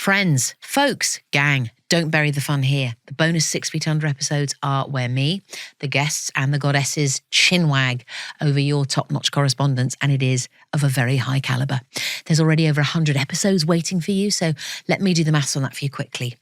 Friends, folks, gang, don't bury the fun here. The bonus 6 Feet Under episodes are where me, the guests and the goddesses chinwag over your top-notch correspondence, and it is of a very high calibre. There's already over 100 episodes waiting for you, so let me do the maths on that for you quickly.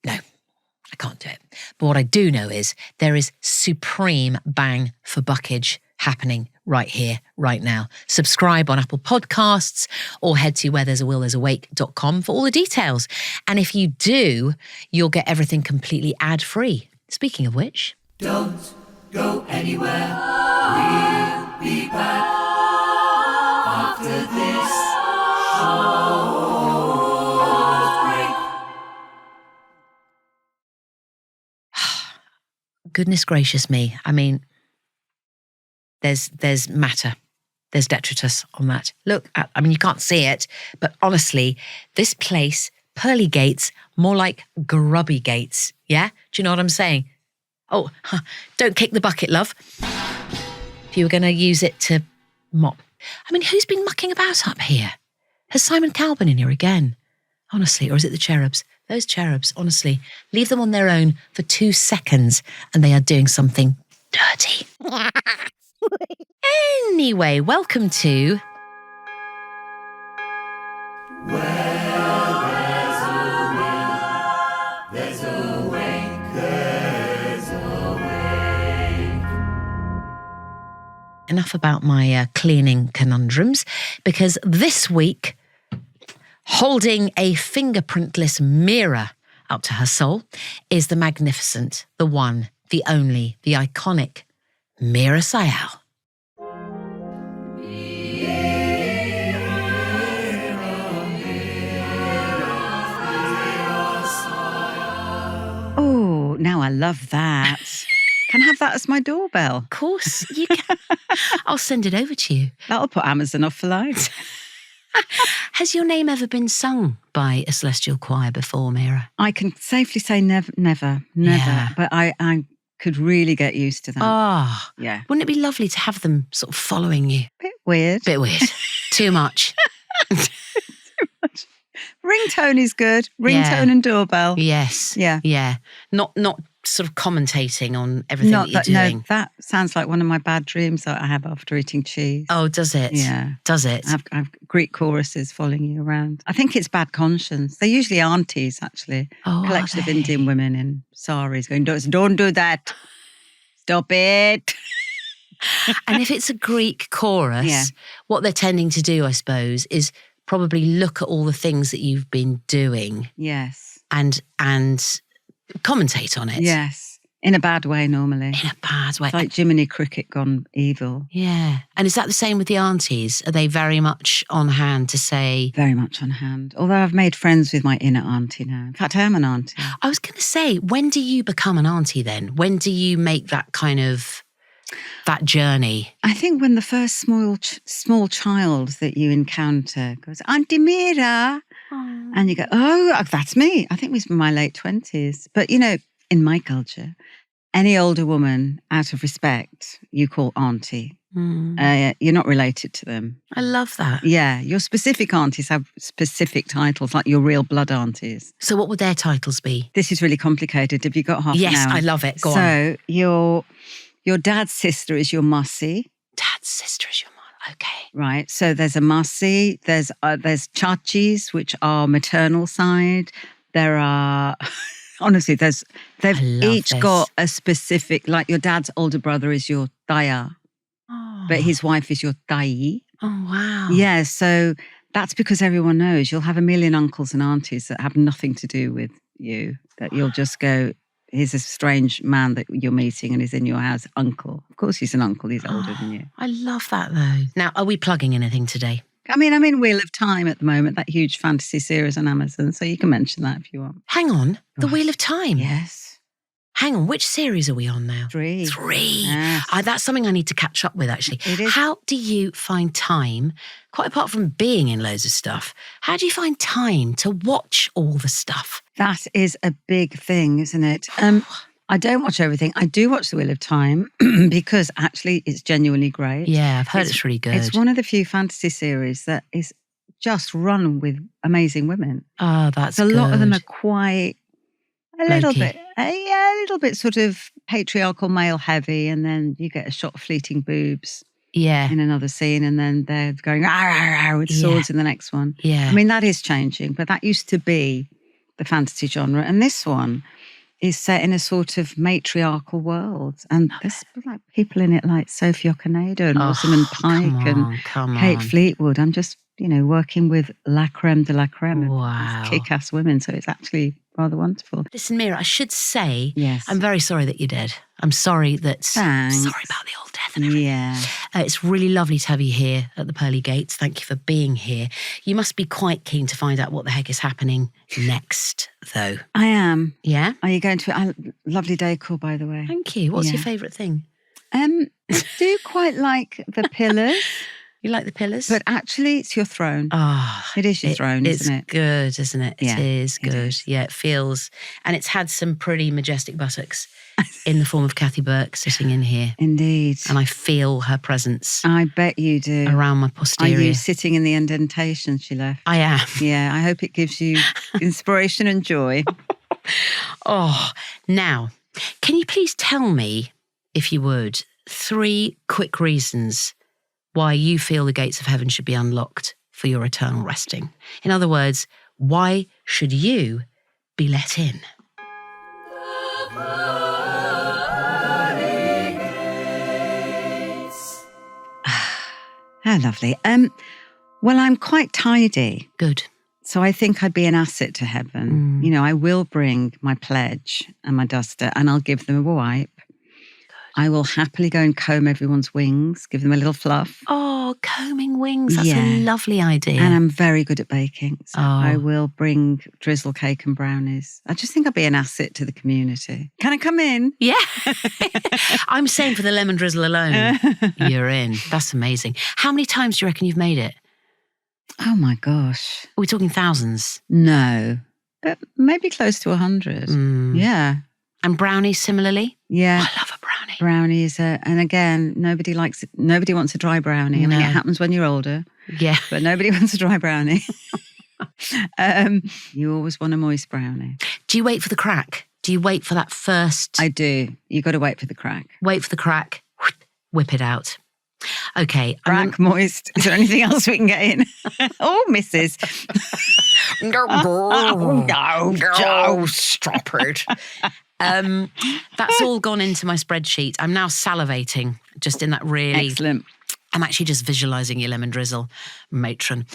No, I can't do it. But what I do know is there is supreme bang for buckage happening right here, right now. Subscribe on Apple Podcasts or head to wherethere'sawillthere'sawake.com for all the details. And if you do, you'll get everything completely ad-free. Speaking of which... Don't go anywhere. We'll be back after this short break. Goodness gracious me. I mean... There's matter. There's detritus on that. Look, I mean, you can't see it, but honestly, this place, pearly gates, more like grubby gates. Yeah? Do you know what I'm saying? Oh, don't kick the bucket, love. If you were going to use it to mop. I mean, who's been mucking about up here? Has Simon Cowell been in here again? Honestly, or is it the cherubs? Those cherubs, honestly, leave them on their own for 2 seconds and they are doing something dirty. Anyway, welcome to... Where there's a will, there's a way, there's a way. Enough about my cleaning conundrums, because this week, holding a fingerprintless mirror up to her soul, is the magnificent, the one, the only, the iconic Meera Syal. Oh, now I love that. Can I have that as my doorbell? Of course, you can. I'll send it over to you. That'll put Amazon off for life. Has your name ever been sung by a celestial choir before, Meera? I can safely say never. Yeah. But I could really get used to that. Ah, Yeah. wouldn't it be lovely to have them sort of following you? Bit weird. Bit weird. Too much. Ringtone is good. Ringtone Yeah. and doorbell. Yes. Yeah. Yeah. Not sort of commentating on everything that you're doing. No, that sounds like one of my bad dreams that I have after eating cheese. Oh, does it? Yeah. Does it? I have Greek choruses following you around. I think it's bad conscience. They're usually aunties, actually. Oh, Collection are of they? Indian women in saris going, don't do that. Stop it. And if it's a Greek chorus, Yeah. what they're tending to do, I suppose, is probably look at all the things that you've been doing Yes. and commentate on it. Yes. In a bad way, normally. In a bad way. It's like Jiminy Cricket gone evil. Yeah. And is that the same with the aunties? Are they very much on hand to say... Very much on hand. Although I've made friends with my inner auntie now. In fact, I am an auntie. I was going to say, when do you become an auntie then? When do you make that kind of, that journey? I think when the first small child that you encounter goes, Auntie Meera. And you go, oh, that's me. I think it was in my late 20s. But, you know, in my culture, any older woman, out of respect, you call auntie. You're not related to them. I love that. Yeah, your specific aunties have specific titles, like your real blood aunties. So what would their titles be? This is really complicated. Have you got half an hour? Yes, I love it. Go on. So your dad's sister is your Masi. Dad's sister is your mom. Okay. Right. So there's a Masi, there's Chachis, which are maternal side. There are, honestly, they've each this. got a specific, like your dad's older brother is your Daya, but his wife is your Dai. Oh, wow. Yeah. So that's because everyone knows you'll have a million uncles and aunties that have nothing to do with you, that you'll just go, here's a strange man that you're meeting and he's in your house, uncle. Of course he's an uncle, he's older than you. I love that though. Now, are we plugging anything today? I mean, I'm in Wheel of Time at the moment, that huge fantasy series on Amazon, so you can mention that if you want. Hang on. The Right. Wheel of Time? Yes. Hang on. Which series are we on now? 3. 3. Yes. That's something I need to catch up with, actually. It is. How do you find time, quite apart from being in loads of stuff, how do you find time to watch all the stuff? That is a big thing, isn't it? I don't watch everything. I do watch The Wheel of Time because actually it's genuinely great. Yeah, I've heard it's really good. It's one of the few fantasy series that is just run with amazing women. Oh, that's So a lot of them are good. quite a Blokey. little bit sort of patriarchal, male heavy, and then you get a shot of fleeting boobs Yeah. in another scene, and then they're going "Arr, arr, arr," with Yeah. swords in the next one. Yeah. I mean, that is changing, but that used to be the fantasy genre, and this one is set in a sort of matriarchal world, and there's like people in it like Sophie Okonedo and Rosamund Pike and come Kate on. Fleetwood. I'm just, working with la creme de la creme of Wow. kick-ass women, so it's actually rather wonderful. Listen, Meera, I should say, Yes. I'm very sorry that you're dead. I'm sorry that. Thanks. Sorry about the old death and everything. Yeah. It's really lovely to have you here at the Pearly Gates. Thank you for being here. You must be quite keen to find out what the heck is happening next, though. I am. Yeah? Are you going to lovely decor, by the way? Thank you. What's your Yeah. favourite thing? I do quite like the pillars, You like the pillars? but actually it's your throne. Oh, It is your throne, isn't it? It's good, isn't it? Yeah, it is it good. is. Yeah, it feels, and it's had some pretty majestic buttocks in the form of Kathy Burke sitting in here. Indeed. And I feel her presence I bet you do. around my Are posterior. you sitting in the indentation she left? I am. Yeah, I hope it gives you inspiration and joy. Oh, now, can you please tell me, if you would, 3 quick reasons why you feel the gates of heaven should be unlocked for your eternal resting? In other words, why should you be let in? How lovely. Well, I'm quite tidy, Good. so I think I'd be an asset to heaven. I will bring my pledge and my duster, and I'll give them a wipe. I will happily go and comb everyone's wings, give them a little fluff. Oh, combing wings. That's Yeah. a lovely idea. And I'm very good at baking, so Oh. I will bring drizzle cake and brownies. I just think I'll be an asset to the community. Can I come in? Yeah. I'm saying for the lemon drizzle alone, you're in. That's amazing. How many times do you reckon you've made it? Oh my gosh. Are we talking thousands? No, but maybe close to 100. Yeah. And brownies similarly? Yeah. I love a brownie. Brownies, and again, nobody likes it. Nobody wants a dry brownie. I mean, No. it happens when you're older, Yeah. but nobody wants a dry brownie. You always want a moist brownie. Do you wait for the crack? Do you wait for that first? I do. You got to wait for the crack. Wait for the crack, whip it out. Okay. Crack, moist. Is there anything else we can get in? Oh, Mrs. No, stop it. That's all gone into my spreadsheet. I'm now salivating just in that really. Excellent. I'm actually just visualising your lemon drizzle, matron.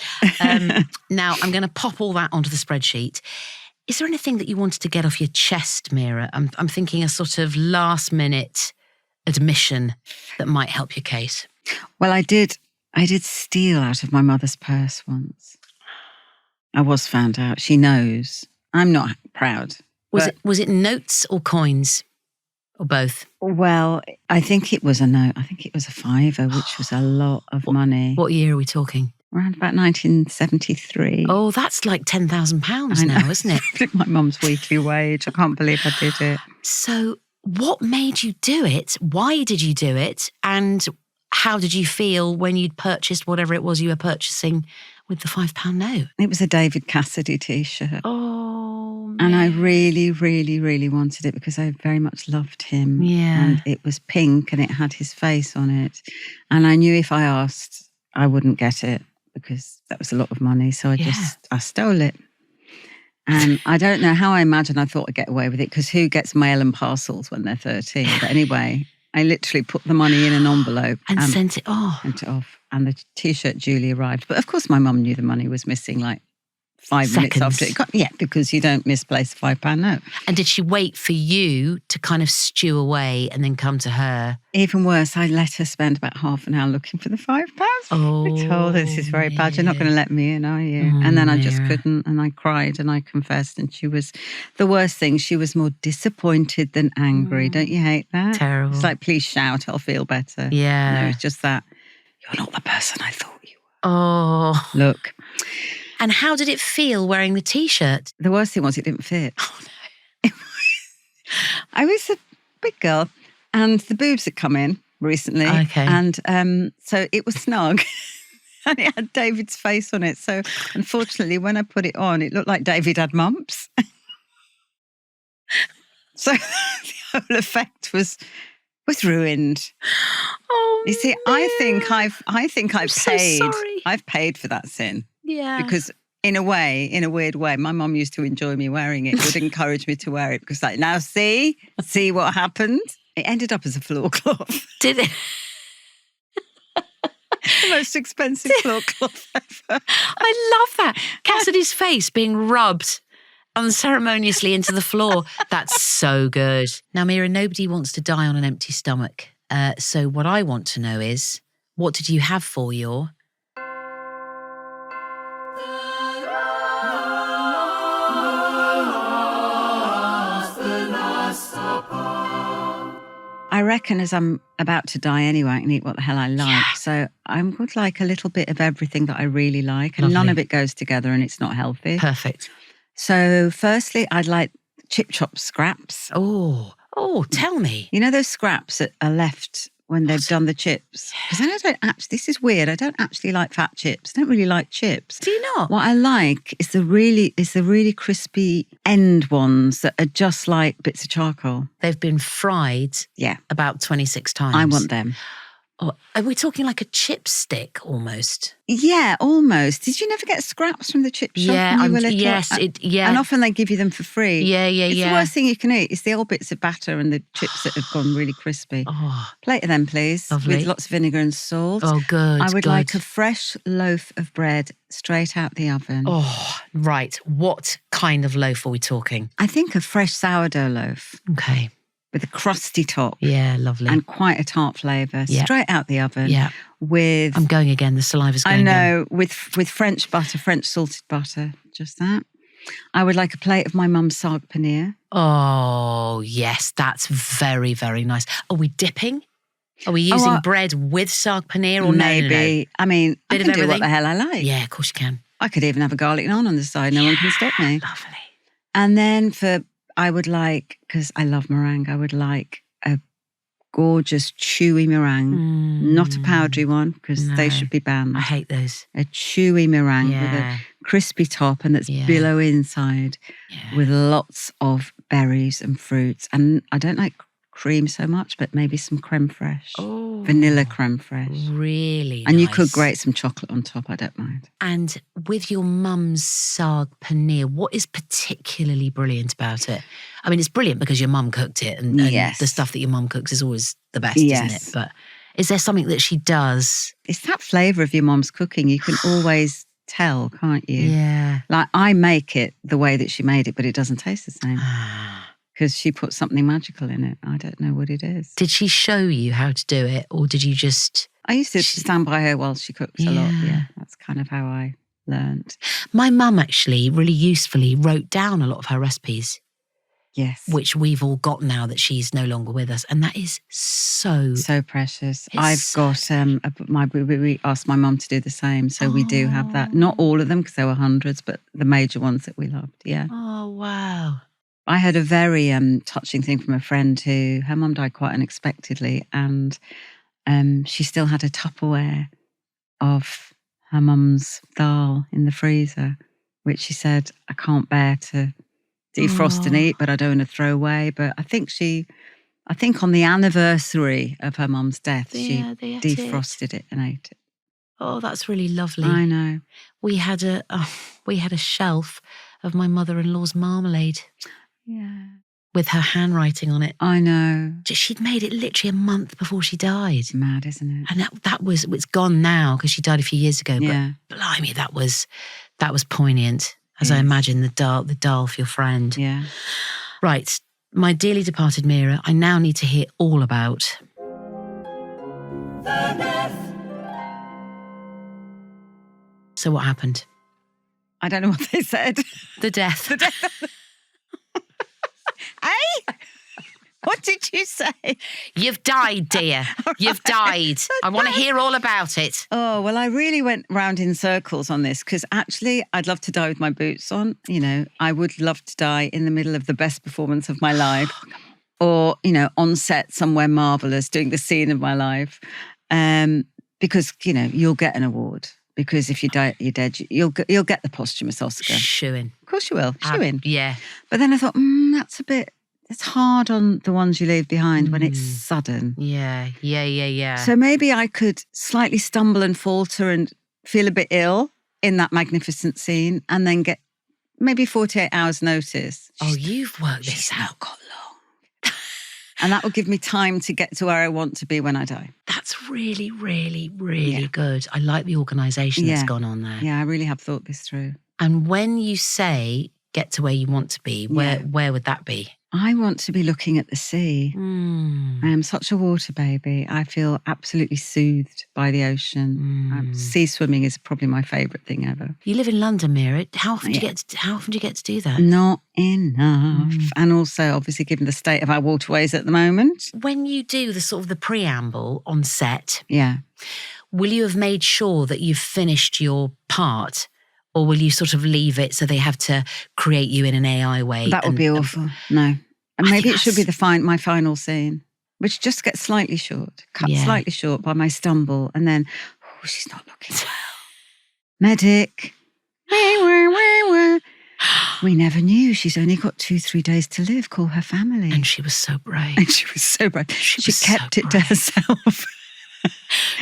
Now, I'm going to pop all that onto the spreadsheet. Is there anything that you wanted to get off your chest, Meera? I'm thinking a sort of last-minute admission that might help your case. Well, I did steal out of my mother's purse once. I was found out. She knows. I'm not proud. Was it notes or coins? Or both? Well, I think it was a note. I think it was a £5, which was a lot of money. What year are we talking? Around about 1973. Oh, that's like £10,000 now, isn't it? My mum's weekly wage. I can't believe I did it. So what made you do it? Why did you do it? And how did you feel when you'd purchased whatever it was you were purchasing with the £5 note? It was a David Cassidy t-shirt. Oh, And I really, really, really wanted it because I very much loved him. Yeah. And it was pink and it had his face on it. And I knew if I asked, I wouldn't get it because that was a lot of money. So I stole it. And I don't know how I imagined I thought I'd get away with it because who gets mail and parcels when they're 13? But anyway, I literally put the money in an envelope and sent it off. Sent it off. And the t-shirt duly arrived. But of course, my mum knew the money was missing like 5 minutes after it got. Yeah, because you don't misplace a £5 note. And did she wait for you to kind of stew away and then come to her? Even worse, I let her spend about half an hour looking for the £5. Oh, I told her, this is very bad. You're not going to let me in, are you? And then I just couldn't. And I cried and I confessed. And she was, the worst thing, she was more disappointed than angry. Don't you hate that? Terrible. It's like, please shout, I'll feel better. Yeah. No, it's just that, you're not the person I thought you were. Oh. Look. And how did it feel wearing the t-shirt? The worst thing was it didn't fit. Oh, no. I was a big girl and the boobs had come in recently. Okay. And so it was snug. And it had David's face on it. So unfortunately, when I put it on, it looked like David had mumps. So the whole effect was ruined. Oh, You see, I think I've paid. so sorry. I've paid for that sin. Yeah. Because in a weird way, my mum used to enjoy me wearing it, would encourage me to wear it because like, now see what happened? It ended up as a floor cloth. Did it? The most expensive floor cloth ever. I love that. Cassidy's face being rubbed unceremoniously into the floor. That's so good. Now, Meera, nobody wants to die on an empty stomach. So what I want to know is, what did you have for your... I reckon as I'm about to die anyway, I can eat what the hell I like. Yeah. So I would like a little bit of everything that I really like. And Lovely. none of it goes together and it's not healthy. Perfect. So firstly, I'd like chip chop scraps. Oh, tell me. You know those scraps that are left when they've done the chips? Because then I don't actually, this is weird, I don't actually like fat chips. I don't really like chips. Do you not? What I like is the really crispy end ones that are just like bits of charcoal. They've been fried Yeah. about 26 times. I want them. Oh, are we talking like a chipstick almost? Yeah, almost. Did you never get scraps from the chip shop Yeah, when you were little? yes, yeah. And often they give you them for free. Yeah, It's yeah. the worst thing you can eat. It's the old bits of batter and the chips that have gone really crispy. Oh, Plate of them, please, Lovely. with lots of vinegar and salt. oh, good. I would good. like a fresh loaf of bread straight out the oven. Oh, right. What kind of loaf are we talking? I think a fresh sourdough loaf Okay. with a crusty top Yeah, lovely. and quite a tart flavour, Yeah. straight out the oven. Yeah. With I'm going again. The saliva's going I down. know, with French butter, French salted butter, just that. I would like a plate of my mum's saag paneer. Oh, yes. That's very, very nice. Are we dipping? Are we using bread with saag paneer or Maybe. I mean, I Bit can of do what everything? the hell I no? like. Yeah, of course you can. I could even have a garlic naan on the side. No one can stop me. Lovely. And then I would like, because I love meringue, I would like a gorgeous chewy meringue. Not a powdery one, because they No. should be banned. I hate those. A chewy meringue with a Yeah. crispy top and that's Yeah. billow inside Yeah. with lots of berries and fruits. And I don't like cream so much, but maybe some creme fraiche. Oh, Vanilla creme fraiche. really And you nice. could grate some chocolate on top, I don't mind. And with your mum's saag paneer, what is particularly brilliant about it? I mean, it's brilliant because your mum cooked it and Yes. the stuff that your mum cooks is always the best, isn't Yes. it? But is there something that she does? It's that flavour of your mom's cooking. You can always tell, can't you? Yeah. Like I make it the way that she made it, but it doesn't taste the same Ah. because she put something magical in it. I don't know what it is. Did she show you how to do it or did you just... I used to stand by her while she cooks a lot. Yeah. Yeah, that's kind of how I learned. My mum actually really usefully wrote down a lot of her recipes, Yes. which we've all got now that she's no longer with us. And that is so... So precious. It's I've so got, we asked my mum to do the same. So we do have that. Not all of them because there were hundreds, but the major ones that we loved. Yeah. Oh, wow. I had a very touching thing from a friend who, her mum died quite unexpectedly and she still had a Tupperware of her mum's dal in the freezer, which she said, I can't bear to defrost and eat, but I don't want to throw away. But I think on the anniversary of her mum's death, Yeah, she they ate defrosted it and ate it. Oh, that's really lovely. I know. We had a shelf of my mother-in-law's marmalade Yeah. with her handwriting on it. I know. She'd made it literally a month before she died. It's mad, isn't it? And it's gone now because she died a few years ago. Yeah. But blimey, that was poignant, as I Yes. imagine the dal for your friend. Yeah. Right, my dearly departed Meera, I now need to hear all about The death. So what happened? I don't know what they said. The death. Hey? What did you say? You've died, dear. You've died. I want to hear all about it. Oh, well, I really went round in circles on this because actually I'd love to die with my boots on. You know, I would love to die in the middle of the best performance of my life or, you know, on set somewhere marvellous doing the scene of my life because, you know, you'll get an award. because if you're dead, you'll get the posthumous Oscar. Shooing. Of course you will. Shooing. Yeah. But then I thought, it's hard on the ones you leave behind when it's sudden. Yeah. So maybe I could slightly stumble and falter and feel a bit ill in that magnificent scene and then get maybe 48 hours notice. You've worked this She's out. not got long. And that will give me time to get to where I want to be when I die. That's really, really, really good. I like the organisation that's gone on there. Yeah, I really have thought this through. And when you say get to where you want to be, where would that be? I want to be looking at the sea. I am such a water baby. I feel absolutely soothed by the ocean. Sea swimming is probably my favourite thing ever. You live in London, Meera. How often do you get to do that? Not enough. And also, obviously, given the state of our waterways at the moment. When you do the sort of the preamble on set, Yeah. will you have made sure that you've finished your part? Or will you sort of leave it so they have to create you in an AI way? That would be awful. No. And maybe it should be my final scene, which just gets slightly short, cut slightly short by my stumble. And then, she's not looking well. Medic. We never knew. She's only got 2-3 days to live. Call her family. And she was so brave. She kept it to herself.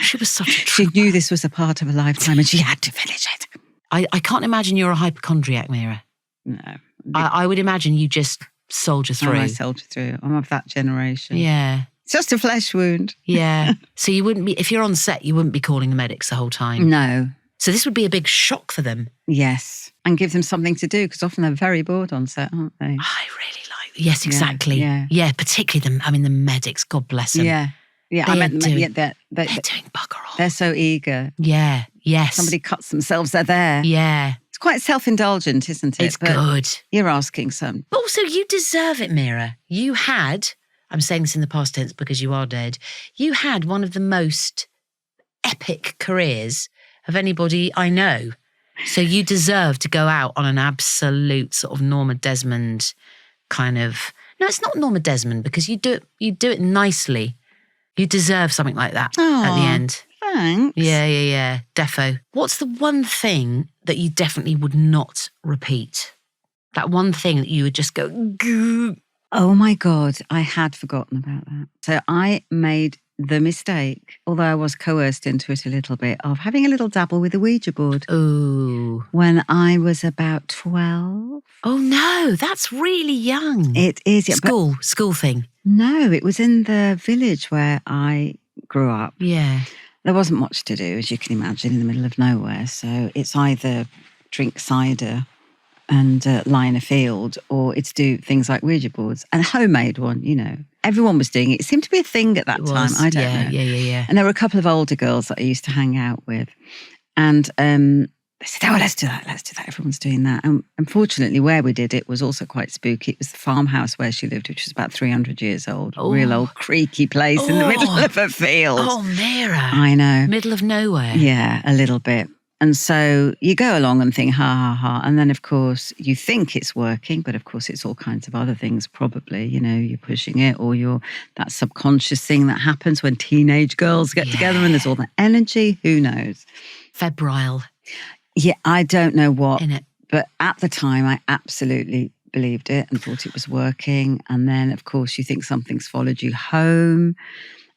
She was such a She trooper. knew this was a part of a lifetime and she had to finish it. I can't imagine you're a hypochondriac, Meera. No. I would imagine you just soldier through. I soldier through. I'm of that generation. Yeah. It's just a flesh wound. Yeah. So you wouldn't be, if you're on set, you wouldn't be calling the medics the whole time. No. So this would be a big shock for them. Yes. And give them something to do because often they're very bored on set, aren't they? I really like, yes, exactly. Yeah. Particularly the medics, God bless them. Yeah. Yeah. They're they're doing bugger all. They're so eager. Yeah. Yes. Somebody cuts themselves, they're there. Yeah. It's quite self-indulgent, isn't it? It's good. You're asking some. But also you deserve it, Meera. You had, I'm saying this in the past tense because you are dead, you had one of the most epic careers of anybody I know. So you deserve to go out on an absolute sort of Norma Desmond kind of, no, it's not Norma Desmond because you do it nicely. You deserve something like that at the end. Thanks. Yeah. Defo. What's the one thing that you definitely would not repeat? That one thing that you would just go, goo. Oh my God, I had forgotten about that. So I made the mistake, although I was coerced into it a little bit, of having a little dabble with the Ouija board. Ooh. When I was about 12. Oh no, that's really young. It is. Yeah, School thing. No, it was in the village where I grew up. Yeah. There wasn't much to do, as you can imagine, in the middle of nowhere. So it's either drink cider and lie in a field, or it's do things like Ouija boards. And a homemade one, Everyone was doing it. It seemed to be a thing at that time. I don't know. Yeah. And there were a couple of older girls that I used to hang out with. And they said, let's do that. Everyone's doing that. And unfortunately, where we did it was also quite spooky. It was the farmhouse where she lived, which was about 300 years old. Oh. Real old creaky place in the middle of a field. Oh, Meera. I know. Middle of nowhere. Yeah, a little bit. And so you go along and think, ha. And then, of course, you think it's working, but of course, it's all kinds of other things probably. You're pushing it, or that subconscious thing that happens when teenage girls get together and there's all that energy. Who knows? Febrile. Yeah, I don't know what. In it. But at the time, I absolutely believed it and thought it was working. And then, of course, you think something's followed you home.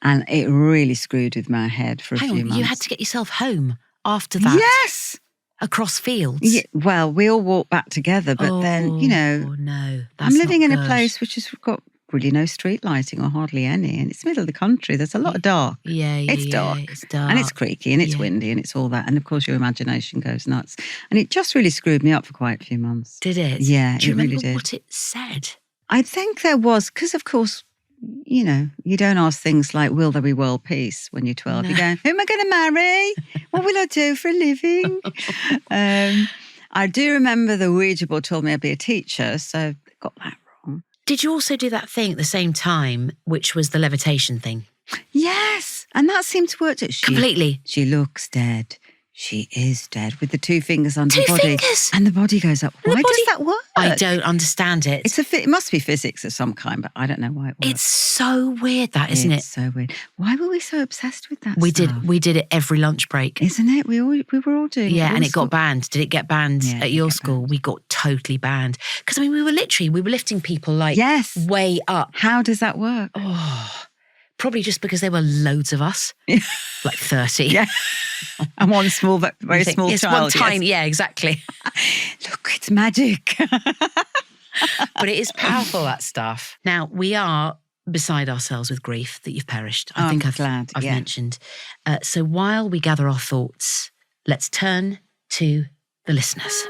And it really screwed with my head for a few months. You had to get yourself home after that. Yes. Across fields. Yeah, well, we all walked back together, but then, no, I'm living in a good. place which has got really no street lighting or hardly any, and it's the middle of the country. There's a lot of dark. It's dark. It's dark. And it's creaky and it's windy and it's all that. And of course, your imagination goes nuts. And it just really screwed me up for quite a few months. Did it? Yeah, Do you it really remember did. what it said? I think there was, because of course, you don't ask things like, will there be world peace when you're 12? No. You go, who am I going to marry? What will I do for a living? I do remember the Ouija board told me I'd be a teacher, so I got that wrong. Did you also do that thing at the same time, which was the levitation thing? Yes, and that seemed to work. Completely. She looks dead. She is dead with the 2 fingers under Two the body. fingers? And the body goes up. And the Why does body- that work? I don't understand it. It must be physics of some kind, but I don't know why it works. It's so weird, that, isn't It's it? so weird. Why were we so obsessed with that We stuff? did it every lunch break. Isn't it? We were all doing it. Yeah, We and all it got banned. Did it get banned Yeah, it at did your get school? banned. We got totally banned. Because, I mean, we were lifting people like Yes. way up. How does that work? Oh, probably just because there were loads of us, like 30. Yeah. And one small, very You think, small it's child. one tiny, yeah, exactly. Look, it's magic. But it is powerful, that stuff. Now, we are beside ourselves with grief that you've perished. I think I'm I've glad, I've yeah. mentioned. So while we gather our thoughts, let's turn to the listeners.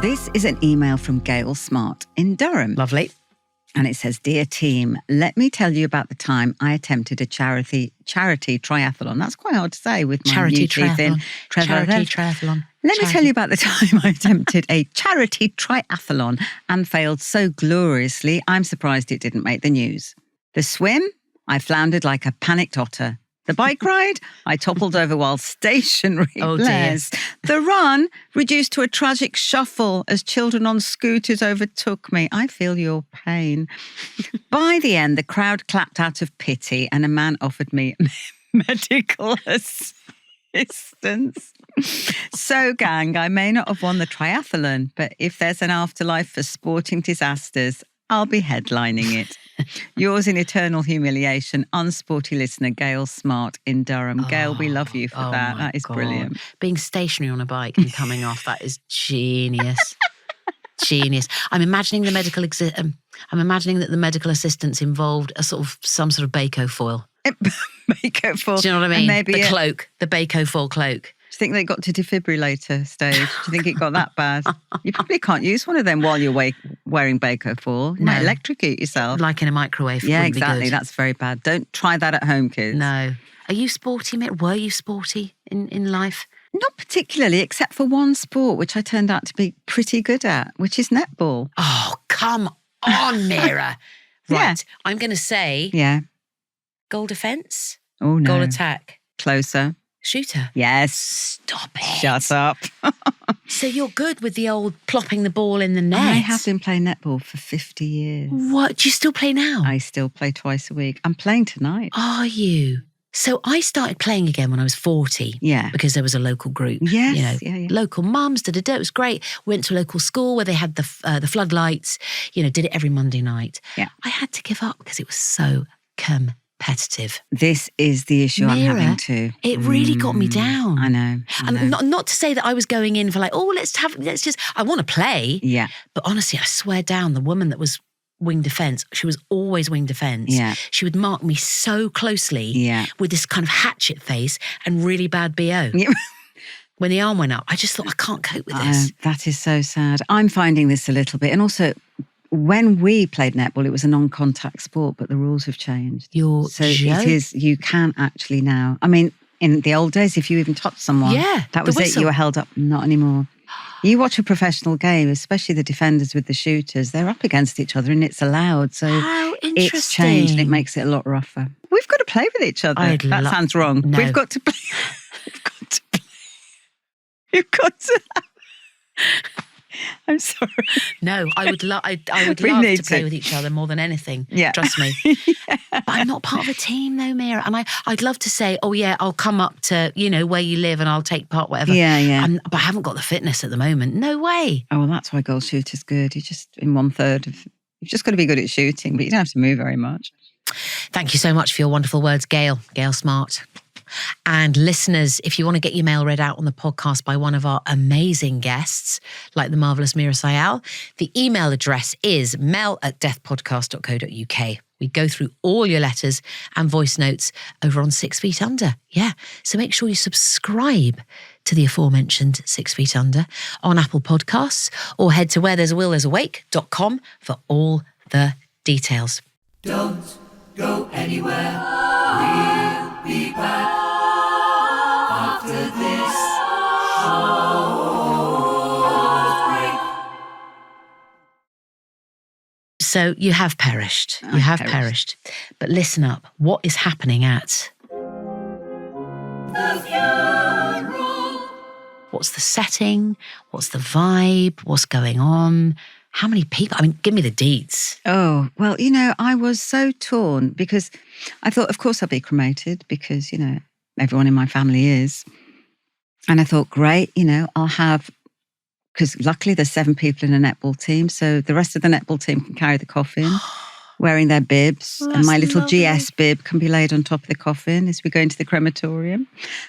This is an email from Gail Smart in Durham. Lovely. And it says, Dear team, let me tell you about the time I attempted a charity triathlon. That's quite hard to say with my Charity new teeth in. triathlon. Charity triathlon. Let me tell you about the time I attempted a charity triathlon and failed so gloriously, I'm surprised it didn't make the news. The swim, I floundered like a panicked otter. The bike ride, I toppled over while stationary. Oh, dear. Bless. The run reduced to a tragic shuffle as children on scooters overtook me. I feel your pain. By the end, the crowd clapped out of pity and a man offered me medical assistance. So, gang, I may not have won the triathlon, but if there's an afterlife for sporting disasters, I'll be headlining it. Yours in eternal humiliation, unsporty listener, Gail Smart in Durham. Gail, we love you for that. my That is God. brilliant. Being stationary on a bike and coming off, that is genius. Genius. I'm imagining the medical I'm imagining that the medical assistance involved some sort of Bako foil. Bako foil. Do you know what I And mean? maybe The cloak, the Bako foil cloak. Do you think they got to defibrillator stage? Do you think it got that bad? You probably can't use one of them while you're wearing Bako foil. You might No. electrocute yourself. Like in a microwave. Yeah, wouldn't be exactly. good. That's very bad. Don't try that at home, kids. No. Are you sporty, Mitt? Were you sporty in life? Not particularly, except for one sport, which I turned out to be pretty good at, which is netball. Oh, come on, Meera. Right. Yeah. I'm going to say Yeah. goal defence, Oh, no. goal attack, Closer. shooter. Yes. Stop it. Shut up. So you're good with the old plopping the ball in the net. I have been playing netball for 50 years. What? Do you still play now? I still play twice a week. I'm playing tonight. Are you? So I started playing again when I was 40. Yeah. Because there was a local group. Yes, You know, yeah. local mums, It was great. Went to a local school where they had the floodlights, did it every Monday night. Yeah. I had to give up because it was so competitive. This is the issue I'm Meera, having too. It really got me down. I know. And not to say that I was going in for like, I want to play. Yeah. But honestly, I swear down, the woman that was wing defence, she was always wing defence. Yeah. She would mark me so closely Yeah. with this kind of hatchet face and really bad BO. Yeah. When the arm went up, I just thought, I can't cope with this. That is so sad. I'm finding this a little bit. And also, when we played netball, it was a non-contact sport, but the rules have changed. You're So it is, you can actually now. I mean, in the old days, if you even touched someone, Yeah, that the was it. whistle. You were held up. Not anymore. You watch a professional game, especially the defenders with the shooters, they're up against each other and it's allowed. So How interesting. it's changed and it makes it a lot rougher. We've got to play with each other. That sounds wrong. No. We've got to play. We've got to play. You've got to. I'm sorry. No, I would, I would We love need to play to. with each other more than anything. Yeah. Trust me. But I'm not part of a team though, Meera. And I'd love to say, oh yeah, I'll come up to, where you live and I'll take part, whatever. Yeah. But I haven't got the fitness at the moment. No way. Oh, well, that's why goal shooter's good. You just, in 1/3 of, you've just got to be good at shooting, but you don't have to move very much. Thank you so much for your wonderful words, Gail Smart. And listeners, if you want to get your mail read out on the podcast by one of our amazing guests, like the marvellous Meera Syal, the email address is mel@deathpodcast.co.uk. We go through all your letters and voice notes over on 6 Feet Under. Yeah, so make sure you subscribe to the aforementioned 6 Feet Under on Apple Podcasts or head to wherethere'sawillthere'sawake.com for all the details. Don't go anywhere. We'll be back after this show. So you have perished. You I have perished. But listen up. What is happening at? The funeral. What's the setting? What's the vibe? What's going on? How many people? I mean, give me the deets. Oh, well, I was so torn because I thought, of course, I'll be cremated because, everyone in my family is. And I thought, great, I'll have, because luckily there's 7 people in a netball team. So the rest of the netball team can carry the coffin wearing their bibs. Oh, and my that's little lovely. GS bib can be laid on top of the coffin as we go into the crematorium.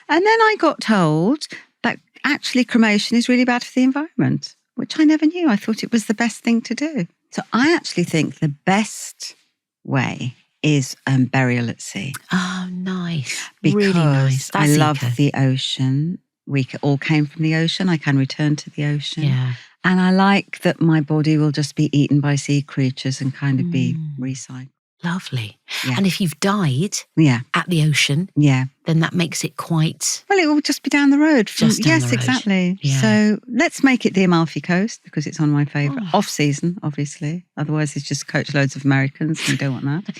And then I got told that actually cremation is really bad for the environment, which I never knew. I thought it was the best thing to do. So I actually think the best way is burial at sea. Oh, nice. Because Really nice. I That's love eco. the ocean. We all came from the ocean. I can return to the ocean. Yeah. And I like that my body will just be eaten by sea creatures and kind of be recycled. Lovely. Yeah. And if you've died Yeah, at the ocean, yeah. then that makes it quite... Well, it will just be down the road. Just down yes, the road. exactly. Yeah. So let's make it the Amalfi Coast because it's on my favourite. Oh. Off season, obviously. Otherwise, it's just coach loads of Americans and we don't want that.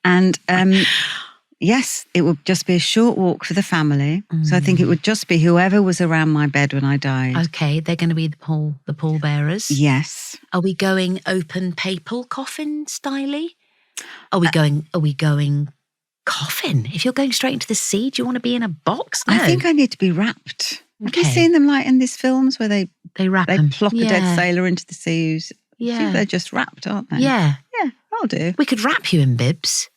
And yes, it would just be a short walk for the family. So I think it would just be whoever was around my bed when I died. Okay, they're going to be the pall bearers. Yes. Are we going open papal coffin styly? Are we going coffin? If you're going straight into the sea, do you want to be in a box? No. I think I need to be wrapped. Have you Okay. seen them like in these films where they wrap them. plop a dead sailor into the sea? I Yeah. think they're just wrapped, aren't they? Yeah. Yeah, I'll do. We could wrap you in bibs.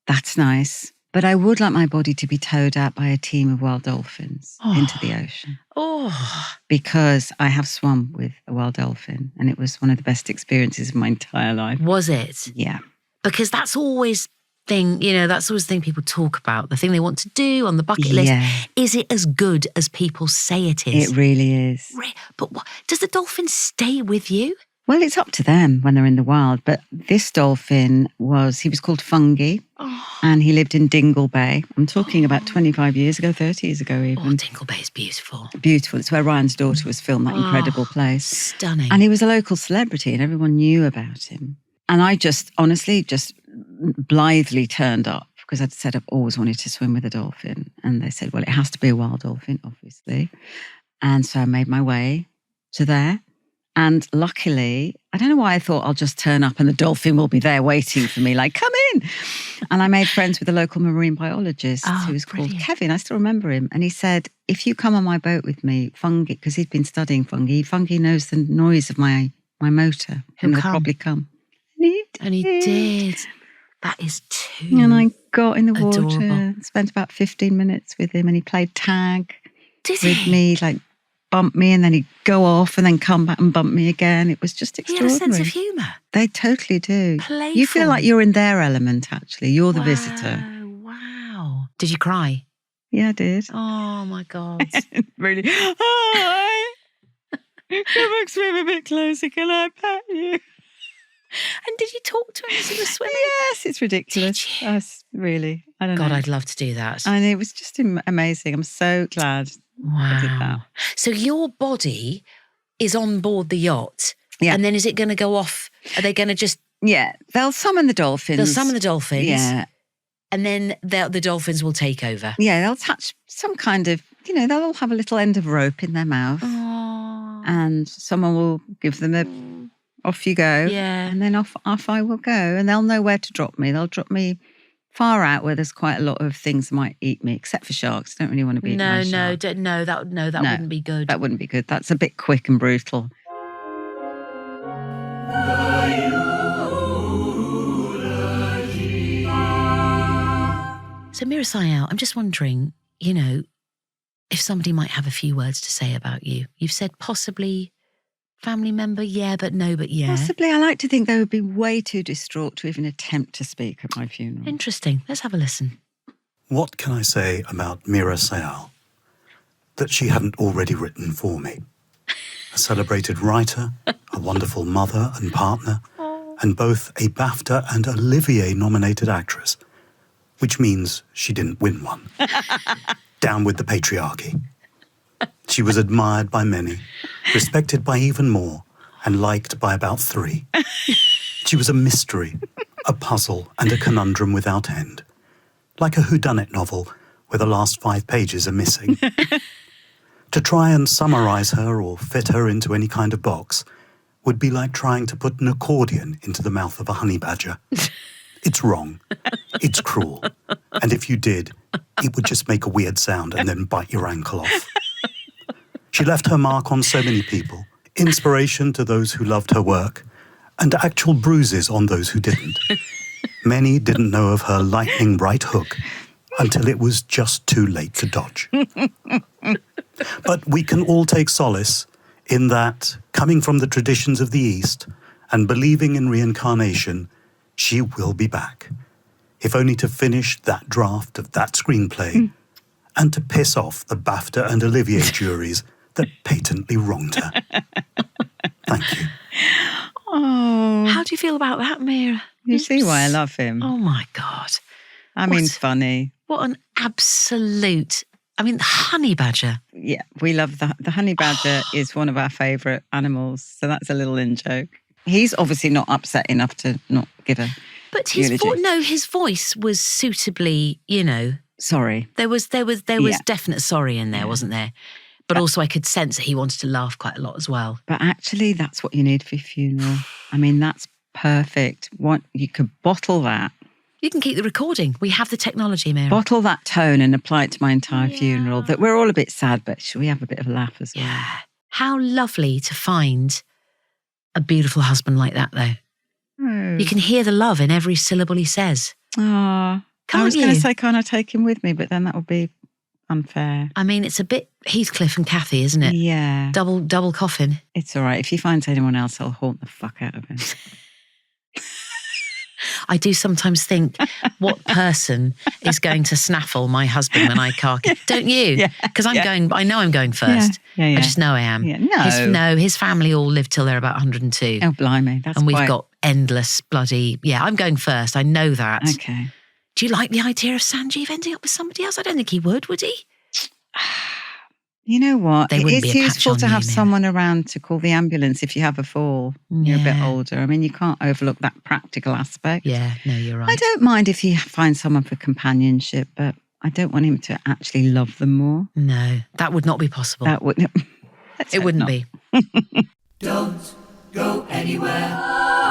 That's nice. But I would like my body to be towed out by a team of wild dolphins into the ocean. Oh, Because I have swum with a wild dolphin and it was one of the best experiences of my entire life. was it? Yeah. Because that's always that's always the thing people talk about, the thing they want to do on the bucket list. Yeah. Is it as good as people say it is? It really is. But does the dolphin stay with you? Well, it's up to them when they're in the wild. But this dolphin he was called Fungi and he lived in Dingle Bay. I'm talking about 25 years ago, 30 years ago even. Oh, Dingle Bay is beautiful. Beautiful. It's where Ryan's daughter was filmed, that incredible place. Stunning. And he was a local celebrity and everyone knew about him. And I honestly blithely turned up because I'd said I've always wanted to swim with a dolphin. And they said, well, it has to be a wild dolphin, obviously. And so I made my way to there. And luckily, I don't know why I thought I'll just turn up and the dolphin will be there waiting for me, like, come in. And I made friends with a local marine biologist who was called brilliant. Kevin. I still remember him. And he said, if you come on my boat with me, Fungi, because he'd been studying fungi knows the noise of my motor. He'll He'll come. probably come. And he did. That is too And I got in the water, adorable. spent about 15 minutes with him and he played tag Did with he? me, like bump me and then he'd go off and then come back and bump me again. It was just He had a extraordinary. sense of humour. They totally do. Playful. You feel like you're in their element, actually. You're the visitor. Wow. Did you cry? Yeah, I did. Oh, my God. Really. Hi. Come and swim a bit closer. Can I pet you? And did you talk to him as he was swimming? Yes, it's ridiculous. Did you? Yes, really. I don't God, know. I'd love to do that. And it was just amazing. I'm so glad I did that. Wow. So your body is on board the yacht. Yeah. And then is it going to go off? Are they going to just, Yeah, they'll summon the dolphins. they'll summon the dolphins. Yeah, And then the dolphins will take over. yeah, they'll touch some kind of, they'll all have a little end of rope in their mouth Oh. and someone will give them off you go. Yeah. And then off I will go and they'll know where to drop me. They'll drop me far out where there's quite a lot of things that might eat me, except for sharks. I don't really want to be eaten by a shark. That wouldn't be good. That wouldn't be good. That's a bit quick and brutal. So Meera Syal, I'm just wondering, if somebody might have a few words to say about you. You've said possibly family member, yeah, but no, but yeah. Possibly. I like to think they would be way too distraught to even attempt to speak at my funeral. Interesting. Let's have a listen. What can I say about Meera Syal that she hadn't already written for me? A celebrated writer, a wonderful mother and partner, and both a BAFTA and Olivier-nominated actress, which means she didn't win one. Down with the patriarchy. She was admired by many, respected by even more, and liked by about 3. She was a mystery, a puzzle, and a conundrum without end. Like a whodunit novel where the last 5 pages are missing. To try and summarise her or fit her into any kind of box would be like trying to put an accordion into the mouth of a honey badger. It's wrong. It's cruel. And if you did, it would just make a weird sound and then bite your ankle off. She left her mark on so many people, inspiration to those who loved her work, and actual bruises on those who didn't. Many didn't know of her lightning right hook until it was just too late to dodge. But we can all take solace in that, coming from the traditions of the East and believing in reincarnation, she will be back, if only to finish that draft of that screenplay and to piss off the BAFTA and Olivier juries that patently wronged her. Thank you. Oh, How do you feel about that, Meera? you see why I love him. Oh my God. I mean, what- funny. What an absolute, I mean, the honey badger. Yeah, we love the honey badger is one of our favourite animals. So that's a little in-joke. He's obviously not upset enough to not give a But his eulogy. his voice was suitably, Sorry. there was Yeah. definite sorry in there, wasn't there? But also I could sense that he wanted to laugh quite a lot as well. But actually, that's what you need for your funeral. I mean, that's perfect. You could bottle that. You can keep the recording. We have the technology, Meera. Bottle that tone and apply it to my entire funeral. That we're all a bit sad, but should we have a bit of a laugh as well? Yeah. How lovely to find a beautiful husband like that, though. Oh. You can hear the love in every syllable he says. I Can't was going you? to say, can't I take him with me? But then that would be unfair. I mean, it's a bit Heathcliff and Cathy, isn't it? Yeah. Double coffin. It's all right. If he finds anyone else, I'll haunt the fuck out of him. I do sometimes think, what person is going to snaffle my husband when I cark it? Don't you? Yeah, Because yeah. I know I'm going first. Yeah. I just know I am. Yeah, no. His family all live till they're about 102. Oh, blimey. That's and we've quite... got endless bloody, I'm going first. I know that. Okay. Do you like the idea of Sanjeev ending up with somebody else? I don't think he would he? You know what? They It wouldn't is be a patch useful on to you, have Meera. someone around to call the ambulance if you have a fall. You're a bit Yeah. older. I mean, you can't overlook that practical aspect. Yeah, no, you're right. I don't mind if he finds someone for companionship, but I don't want him to actually love them more. No, that would not be possible. That wouldn't. It wouldn't be. Don't go anywhere.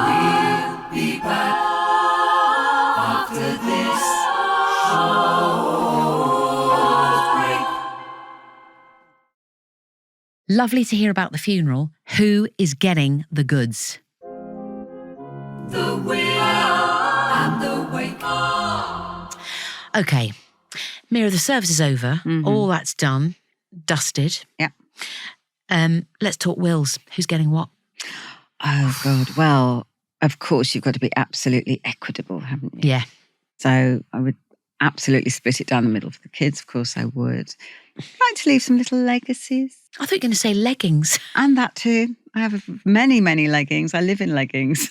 We'll be back after this short break. Lovely to hear about the funeral. Who is getting the goods? The will and the wake. Okay, Meera, the service is over. All that's done, dusted. Yeah. Let's talk wills. Who's getting what? Oh, God. Well, of course, you've got to be absolutely equitable, haven't you? Yeah. So I would absolutely split it down the middle for the kids. Of course, I would. I'd like to leave some little legacies. I thought you were going to say leggings. And that too. I have many, many leggings. I live in leggings.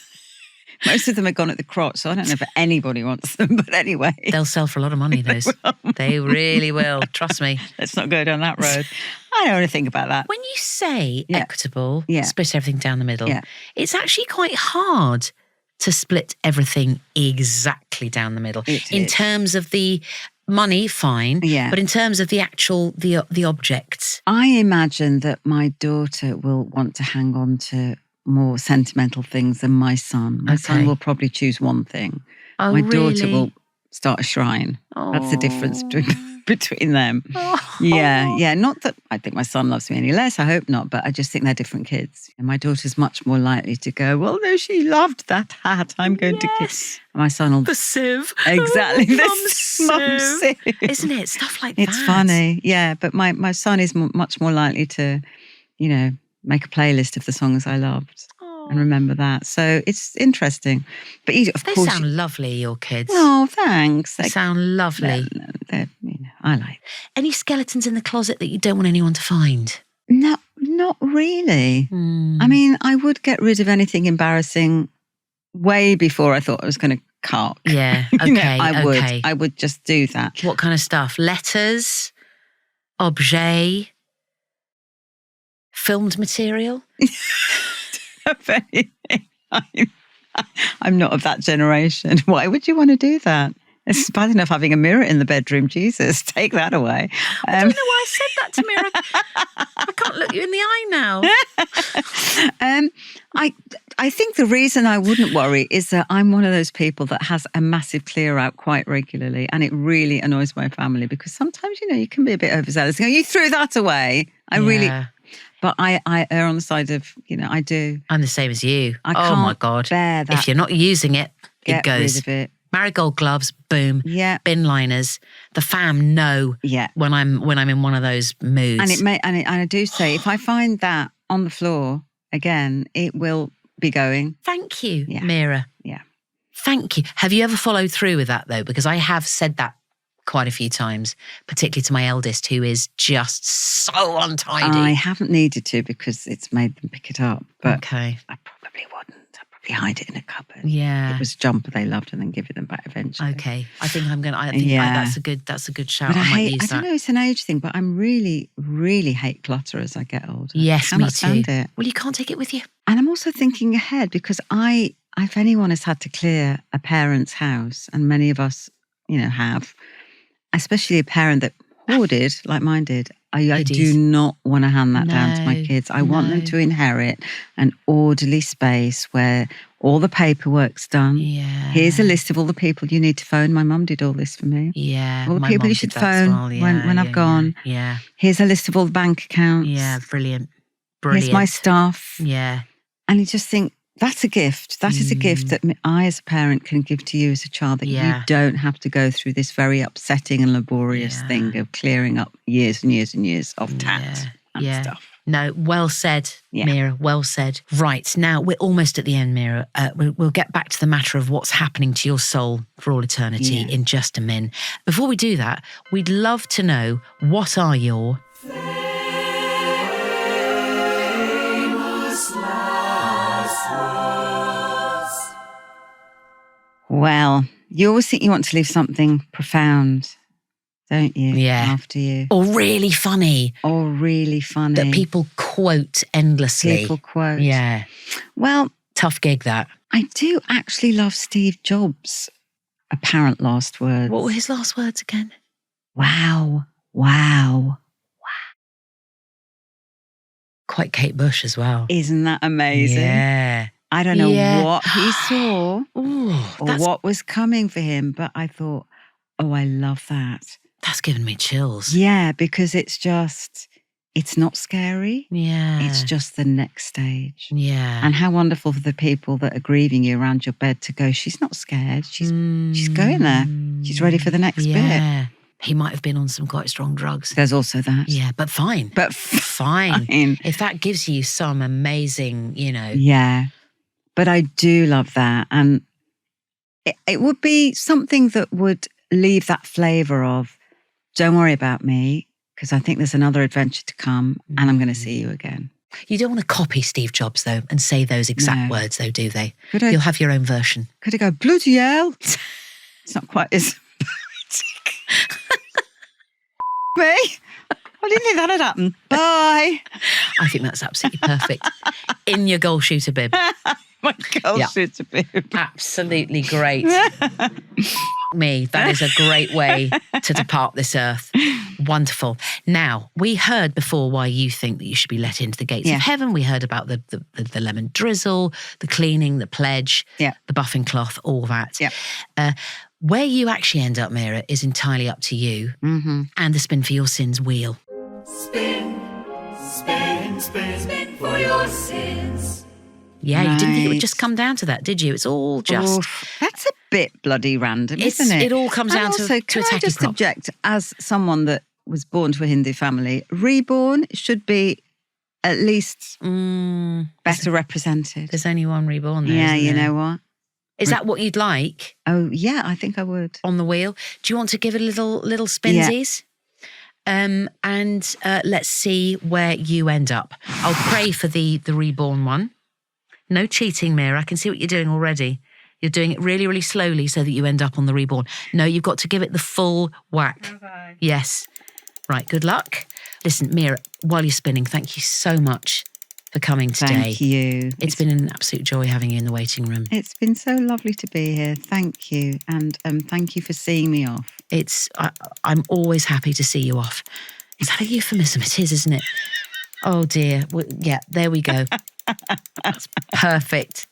Most of them are gone at the crotch, so I don't know if anybody wants them. But anyway, They'll sell for a lot of money, those. They really will. Trust me. let's not go down that road. I don't want to think about that. When you say Yeah. equitable, Yeah. split everything down the middle, Yeah. it's actually quite hard to split everything exactly down the middle. It In is. terms of the money, fine. Yeah. But in terms of the actual, the objects, I imagine that my daughter will want to hang on to more sentimental things than my son. My son Okay. will probably choose one thing. Oh, My daughter really? will start a shrine. That's the difference between them. Oh. Yeah. Not that I think my son loves me any less. I hope not. But I just think they're different kids. And my daughter's much more likely to go, well, no, she loved that hat. I'm going to kiss. Yes. My son will... The sieve. Exactly. Oh, This Mum's mum's sieve. sieve. Isn't it? Stuff like that. It's funny. Yeah. But my son is much more likely to, make a playlist of the songs I loved and remember that. So it's interesting. But of They course... sound lovely, your kids. Oh, thanks. They sound lovely. I like. Any skeletons in the closet that you don't want anyone to find? No, not really. I mean, I would get rid of anything embarrassing way before I thought I was going to cark. Yeah, You know, okay, I would. okay. I would just do that. What kind of stuff? Letters? Objet? Filmed material? If anything, I I'm not of that generation. Why would you want to do that? It's bad enough having a mirror in the bedroom. Jesus, take that away. I don't know why I said that to Meera. I can't look you in the eye now. I think the reason I wouldn't worry is that I'm one of those people that has a massive clear out quite regularly, and it really annoys my family because sometimes, you can be a bit overzealous. You threw that away. But I err on the side of, I do. I'm the same as you. I oh my can't God. bear that. If you're not using it, Get it goes. rid of it. Marigold gloves, boom. Yeah. Bin liners. The fam know when I'm in one of those moods. And I do say, if I find that on the floor again, it will be going. Thank you, Yeah. Meera. Yeah. Thank you. Have you ever followed through with that though? Because I have said that quite a few times, particularly to my eldest, who is just so untidy. I haven't needed to because it's made them pick it up. But Okay. I probably wouldn't. I'd probably hide it in a cupboard. Yeah. It was a jumper they loved and then give it them back eventually. Okay. I think I'm going to, that's a good shout. But I might I use that. don't know, it's an age thing, but I'm really, really hate clutter as I get older. Yes, I me cannot too. stand it. Well, you can't take it with you. And I'm also thinking ahead because if anyone has had to clear a parent's house, and many of us, have, especially a parent that hoarded like mine did, I do not want to hand that down to my kids. I want them to inherit an orderly space where all the paperwork's done. Yeah. Here's a list of all the people you need to phone. My mum did all this for me. Yeah. All the my people mum you should did that as phone well. Yeah, when I've gone. Yeah. Here's a list of all the bank accounts. Yeah. Brilliant. Brilliant. Here's my stuff. Yeah. And you just think, that's a gift. That is a gift that I as a parent can give to you as a child, that you don't have to go through this very upsetting and laborious thing of clearing up years and years and years of tat and stuff. No, well said, Meera, well said. Right, now we're almost at the end, Meera. We'll get back to the matter of what's happening to your soul for all eternity in just a min. Before we do that, we'd love to know, what are your... Well, you always think you want to leave something profound, don't you? Yeah. After you. Or really funny. Or really funny. That people quote endlessly. People quote. Yeah. Well, tough gig, that. I do actually love Steve Jobs' apparent last words. What were his last words again? Wow. Wow. Quite Kate Bush as well. Isn't that amazing? Yeah. I don't know what he saw Ooh, or what was coming for him, but I thought, oh, I love that. That's given me chills. Yeah, because it's not scary. Yeah. It's just the next stage. Yeah. And how wonderful for the people that are grieving you around your bed to go, she's not scared. She's going there. She's ready for the next bit. He might have been on some quite strong drugs. There's also that. Yeah, but fine. But fine. If that gives you some amazing, Yeah. But I do love that. And it would be something that would leave that flavour of, don't worry about me, because I think there's another adventure to come and I'm going to see you again. You don't want to copy Steve Jobs, though, and say those exact words, though, do they? You'll have your own version. Could I go, bloody hell? It's not quite as poetic. Me? I didn't think that had happened. Bye. I think that's absolutely perfect. In your goal shooter bib. My goal shooter bib. Absolutely great. Me, that is a great way to depart this earth. Wonderful. Now, we heard before why you think that you should be let into the gates of heaven. We heard about the lemon drizzle, the cleaning, the pledge, the buffing cloth, all that. Yeah. Where you actually end up, Meera, is entirely up to you and the Spin for Your Sins wheel. Spin, spin, spin, spin for your sins. Yeah, you didn't think it would just come down to that, did you? It's all just... That's a bit bloody random, isn't it? It all comes down to a can I tacky just prop. object, as someone that was born to a Hindu family, reborn should be at least better represented. There's only one reborn there, Yeah, isn't you there? know what? Is that what you'd like Oh, yeah, I think I would. on the wheel? Do you want to give it a little spinsies? And let's see where you end up. I'll pray for the reborn one. No cheating, Meera. I can see what you're doing already. You're doing it really, really slowly so that you end up on the reborn. No, you've got to give it the full whack. Okay. Yes. Right, good luck. Listen, Meera, while you're spinning, thank you so much for coming today. Thank you. It's been an absolute joy having you in the waiting room. It's been so lovely to be here. Thank you. And thank you for seeing me off. I'm always happy to see you off. Is that a euphemism? It is, isn't it? Oh dear. Well, yeah, there we go. That's perfect.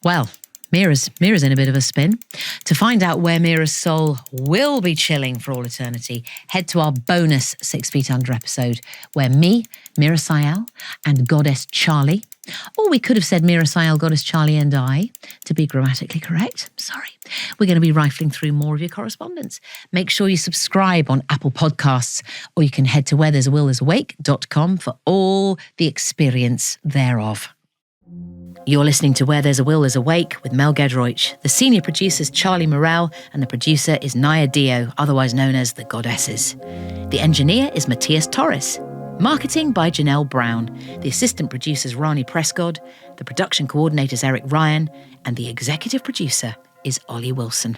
Well, Meera's in a bit of a spin. To find out where Meera's soul will be chilling for all eternity, head to our bonus 6 Feet Under episode where me, Meera Syal, and Goddess Charlie, or we could have said Meera Syal, Goddess Charlie and I, to be grammatically correct. Sorry. We're going to be rifling through more of your correspondence. Make sure you subscribe on Apple Podcasts, or you can head to wherethere'sawillthere'sawake.com for all the experience thereof. You're listening to Where There's a Will, There's a Wake with Mel Gedroich. The senior producer is Charlie Morrell and the producer is Naya Dio, otherwise known as The Goddesses. The engineer is Matthias Torres. Marketing by Janelle Brown. The assistant producer is Rani Prescott. The production coordinator is Eric Ryan. And the executive producer is Ollie Wilson.